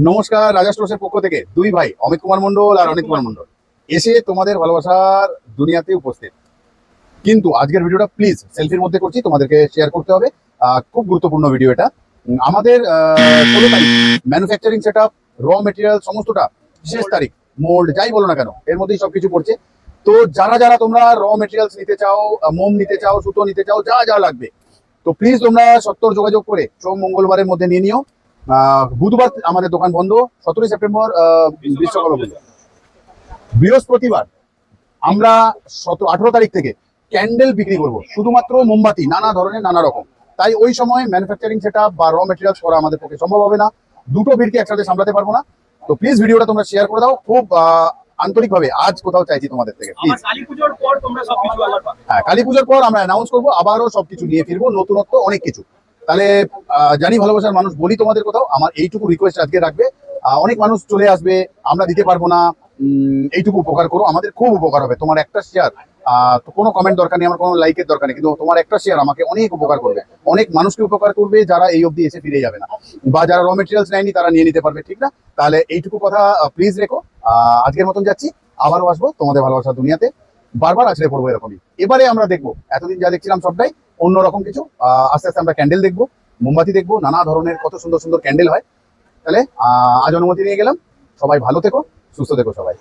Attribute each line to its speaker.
Speaker 1: নমস্কার, রাজা স্টোর্সের পক্ষ থেকে দুই ভাই অমিত কুমার মন্ডল আর অনিত কুমার মন্ডল এসে তোমাদের ভালোবাসার দুনিয়াতে উপস্থিত। কিন্তু আজকের ভিডিওটা প্লিজ সেলফির মধ্যে করছি, তোমাদেরকে শেয়ার করতে হবে। খুব গুরুত্বপূর্ণ ভিডিও এটা। আমাদের 16 তারিখ ম্যানুফ্যাকচারিং সেট আপ, র মেটেরিয়াল সমস্তটা শেষ তারিখ। মোল্ড যাই বলো না কেন এর মধ্যেই সবকিছু পড়ছে। তো যারা যারা তোমরা র মেটেরিয়ালস নিতে চাও, মোম নিতে চাও, সুতো নিতে চাও, যা যা লাগবে, তো প্লিজ তোমরা সত্তর যোগাযোগ করে সোম মঙ্গলবারের মধ্যে নিয়ে নিও। বুধবার আমাদের দোকান বন্ধ, 17 সেপ্টেম্বর বিশ্বকর্মা পুজো। বৃহস্পতিবার আমরা 18 তারিখ থেকে ক্যান্ডেল বিক্রি করব, শুধুমাত্র মোমবাতি, নানা ধরনের নানা রকম। তাই ওই সময় ম্যানুফ্যাকচারিং সেট আপ বা র মেটেরিয়ালস করা আমাদের পক্ষে সম্ভব হবে না, দুটো ভিড়কে একসাথে সামলাতে পারবো না। তো প্লিজ ভিডিওটা তোমরা শেয়ার করে দাও, খুব আন্তরিকভাবে আজ কোথাও চাইছি তোমাদের থেকে প্লিজ। হ্যাঁ, কালী পুজোর পর আমরা অ্যানাউন্স করবো, আবারও সবকিছু নিয়ে ফিরবো, নতুনত্ব অনেক কিছু। তাহলে জানি ভালোবাসার মানুষ, বলি তোমাদের কোথাও আমার এইটুকু রিকোয়েস্ট আজকে রাখবে। অনেক মানুষ চলে আসবে, আমরা দিতে পারবো না, এইটুকু উপকার করো, আমাদের খুব উপকার হবে। তোমার একটা শেয়ার, তো কোনো কমেন্ট দরকার নেই, আমার কোনো লাইকের দরকার নেই, কিন্তু তোমার একটা শেয়ার আমাকে অনেক উপকার করবে, অনেক মানুষকে উপকার করবে, যারা এই অবধি এসে ফিরে যাবে না, বা যারা র মেটেরিয়ালস নেয়নি তারা নিয়ে নিতে পারবে, ঠিক না? তাহলে এইটুকু কথা প্লিজ রেখো। আজকের মতন যাচ্ছি, আবারও আসবো তোমাদের ভালোবাসার দুনিয়াতে, বারবার আছড়ে পড়বো এরকমই। এবারে আমরা দেখবো, এতদিন যা দেখছিলাম সবটাই অন্যরকম কিছু। আস্তে আস্তে আমরা ক্যান্ডেল দেখবো, মোমবাতি দেখবো, নানা ধরনের কত সুন্দর সুন্দর ক্যান্ডেল হয়। তাহলে আজ অনুমতি নিয়ে গেলাম, সবাই ভালো থেকো, সুস্থ থেকো সবাই।